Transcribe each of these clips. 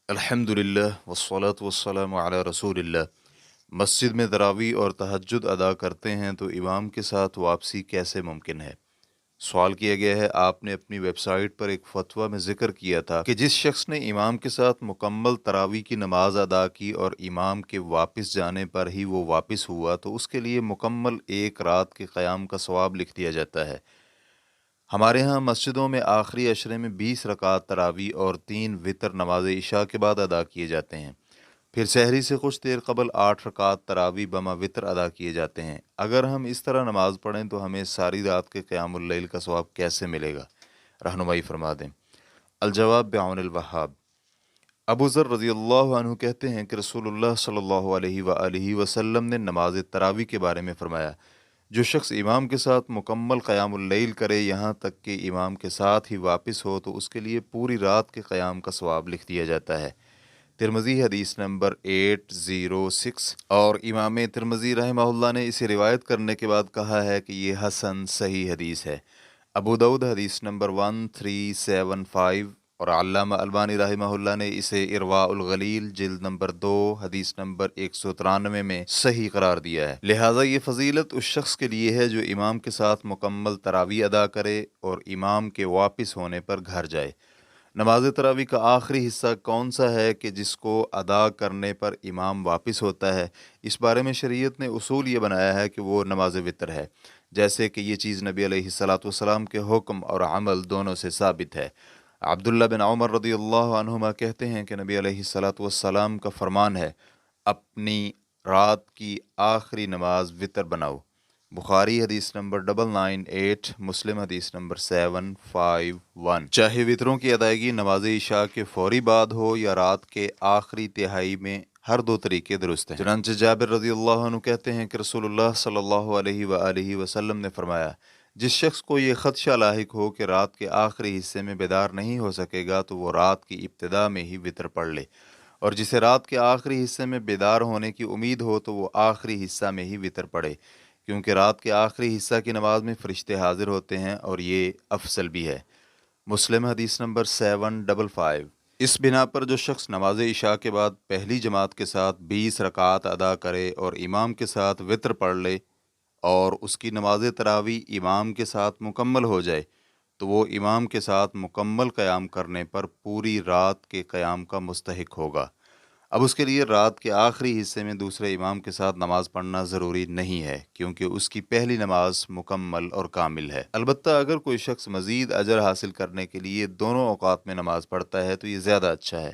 الحمد للہ والصلاة والسلام علی رسول اللہ۔ مسجد میں تراویح اور تہجد ادا کرتے ہیں تو امام کے ساتھ واپسی کیسے ممکن ہے؟ سوال کیا گیا ہے۔ آپ نے اپنی ویب سائٹ پر ایک فتویٰ میں ذکر کیا تھا کہ جس شخص نے امام کے ساتھ مکمل تراویح کی نماز ادا کی اور امام کے واپس جانے پر ہی وہ واپس ہوا تو اس کے لیے مکمل ایک رات کے قیام کا ثواب لکھ دیا جاتا ہے۔ ہمارے ہاں مسجدوں میں آخری عشرے میں 20 رکعت تراویح اور 3 وتر نماز عشاء کے بعد ادا کیے جاتے ہیں۔ پھر سحری سے کچھ دیر قبل 8 رکعت تراویح بما وتر ادا کیے جاتے ہیں۔ اگر ہم اس طرح نماز پڑھیں تو ہمیں ساری رات کے قیام اللیل کا ثواب کیسے ملے گا؟ رہنمائی فرما دیں۔ الجواب بعون الوہاب۔ ابو ذر رضی اللہ عنہ کہتے ہیں کہ رسول اللہ صلی اللہ علیہ وآلہ وسلم نے نماز تراویح کے بارے میں فرمایا، جو شخص امام کے ساتھ مکمل قیام اللیل کرے یہاں تک کہ امام کے ساتھ ہی واپس ہو تو اس کے لیے پوری رات کے قیام کا ثواب لکھ دیا جاتا ہے۔ ترمذی حدیث نمبر 806۔ اور امام ترمذی رحمہ اللہ نے اسے روایت کرنے کے بعد کہا ہے کہ یہ حسن صحیح حدیث ہے۔ ابو داؤد حدیث نمبر 1375 اور علامہ البانی رحمہ اللہ نے اسے ارواء الغلیل جلد نمبر 2 حدیث نمبر 193 میں صحیح قرار دیا ہے۔ لہٰذا یہ فضیلت اس شخص کے لیے ہے جو امام کے ساتھ مکمل تراویح ادا کرے اور امام کے واپس ہونے پر گھر جائے۔ نماز تراویح کا آخری حصہ کون سا ہے کہ جس کو ادا کرنے پر امام واپس ہوتا ہے؟ اس بارے میں شریعت نے اصول یہ بنایا ہے کہ وہ نماز وتر ہے، جیسے کہ یہ چیز نبی علیہ الصلاۃ کے حکم اور عمل دونوں سے ثابت ہے۔ عبداللہ بن عمر رضی اللہ عنہما کہتے ہیں کہ نبی علیہ الصلاۃ کا فرمان ہے، اپنی رات کی آخری نماز وتر بناؤ۔ بخاری حدیث نمبر 998، مسلم حدیث نمبر 751۔ چاہے وتروں کی ادائیگی نماز عشاء کے فوری بعد ہو یا رات کے آخری تہائی میں، ہر دو طریقے درست ہیں۔ چنانچہ جابر رضی اللہ عنہ کہتے ہیں کہ رسول اللہ صلی اللہ علیہ وآلہ وسلم نے فرمایا، جس شخص کو یہ خدشہ لاحق ہو کہ رات کے آخری حصے میں بیدار نہیں ہو سکے گا تو وہ رات کی ابتدا میں ہی وتر پڑھ لے، اور جسے رات کے آخری حصے میں بیدار ہونے کی امید ہو تو وہ آخری حصہ میں ہی وتر پڑھے، کیونکہ رات کے آخری حصہ کی نماز میں فرشتے حاضر ہوتے ہیں اور یہ افضل بھی ہے۔ مسلم حدیث نمبر 755۔ اس بنا پر جو شخص نماز عشاء کے بعد پہلی جماعت کے ساتھ 20 رکعات ادا کرے اور امام کے ساتھ وتر پڑھ لے اور اس کی نماز تراویح امام کے ساتھ مکمل ہو جائے تو وہ امام کے ساتھ مکمل قیام کرنے پر پوری رات کے قیام کا مستحق ہوگا۔ اب اس کے لیے رات کے آخری حصے میں دوسرے امام کے ساتھ نماز پڑھنا ضروری نہیں ہے، کیونکہ اس کی پہلی نماز مکمل اور کامل ہے۔ البتہ اگر کوئی شخص مزید اجر حاصل کرنے کے لیے دونوں اوقات میں نماز پڑھتا ہے تو یہ زیادہ اچھا ہے،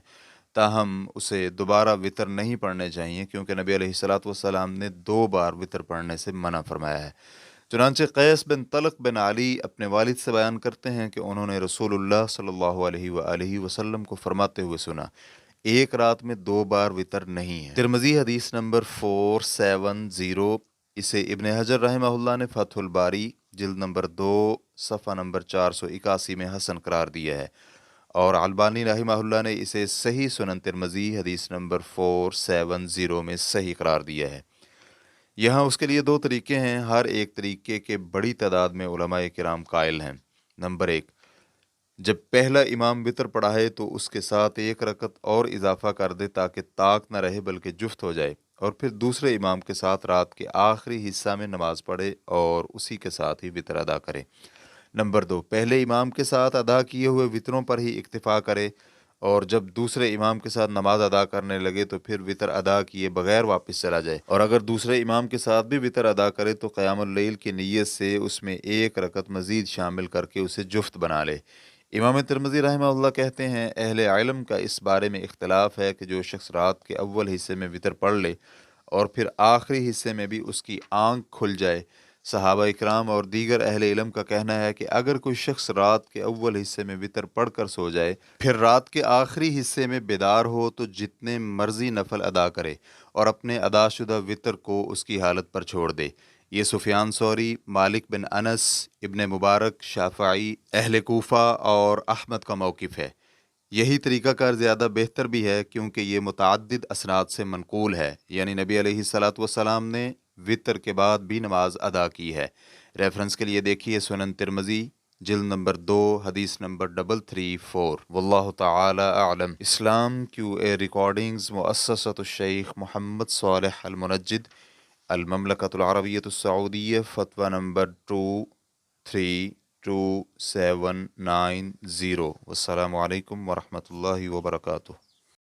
تاہم اسے دوبارہ وتر نہیں پڑھنے چاہیے، کیونکہ نبی علیہ الصلاۃ نے 2 بار وتر پڑھنے سے منع فرمایا ہے۔ چنانچہ قیس بن طلق بن علی اپنے والد سے بیان کرتے ہیں کہ انہوں نے رسول اللہ صلی اللہ علیہ وآلہ وسلم کو فرماتے ہوئے سنا، ایک رات میں 2 بار وتر نہیں ہے۔ ترمذی حدیث نمبر 470۔ اسے ابن حجر رحمہ اللہ نے فتح الباری جلد نمبر 2 صفحہ نمبر 481 میں حسن قرار دیا ہے، اور البانی رحمہ اللہ نے اسے صحیح سنن ترمذی حدیث نمبر 470 میں صحیح قرار دیا ہے۔ یہاں اس کے لیے 2 طریقے ہیں، ہر ایک طریقے کے بڑی تعداد میں علماء کرام قائل ہیں۔ نمبر 1، جب پہلا امام وتر پڑھائے تو اس کے ساتھ 1 رکعت اور اضافہ کر دے تاکہ طاق نہ رہے بلکہ جفت ہو جائے، اور پھر دوسرے امام کے ساتھ رات کے آخری حصہ میں نماز پڑھے اور اسی کے ساتھ ہی وتر ادا کرے۔ نمبر 2، پہلے امام کے ساتھ ادا کیے ہوئے وتروں پر ہی اکتفا کرے، اور جب دوسرے امام کے ساتھ نماز ادا کرنے لگے تو پھر وتر ادا کیے بغیر واپس چلا جائے، اور اگر دوسرے امام کے ساتھ بھی وتر ادا کرے تو قیام اللیل کی نیت سے اس میں 1 رکعت مزید شامل کر کے اسے جفت بنا لے۔ امام ترمذی رحمہ اللہ کہتے ہیں، اہل علم کا اس بارے میں اختلاف ہے کہ جو شخص رات کے اول حصے میں وتر پڑھ لے اور پھر آخری حصے میں بھی اس کی آنکھ کھل جائے، صحابہ اکرام اور دیگر اہل علم کا کہنا ہے کہ اگر کوئی شخص رات کے اول حصے میں وتر پڑھ کر سو جائے پھر رات کے آخری حصے میں بیدار ہو تو جتنے مرضی نفل ادا کرے اور اپنے ادا شدہ وتر کو اس کی حالت پر چھوڑ دے۔ یہ سفیان ثوری، مالک بن انس، ابن مبارک، شافعی، اہل کوفہ اور احمد کا موقف ہے۔ یہی طریقہ کار زیادہ بہتر بھی ہے، کیونکہ یہ متعدد اسناد سے منقول ہے، یعنی نبی علیہ الصلاۃ نے وتر کے بعد بھی نماز ادا کی ہے۔ ریفرنس کے لیے دیکھیے سنن ترمذی جلد نمبر 2 حدیث نمبر 334۔ واللہ تعالی اعلم۔ اسلام کیو اے ریکارڈنگز مؤسسۃ الشیخ محمد صالح المنجد، المملکۃ العربیۃ السعودیہ، فتویٰ نمبر 232790۔ والسلام علیکم ورحمۃ اللہ وبرکاتہ۔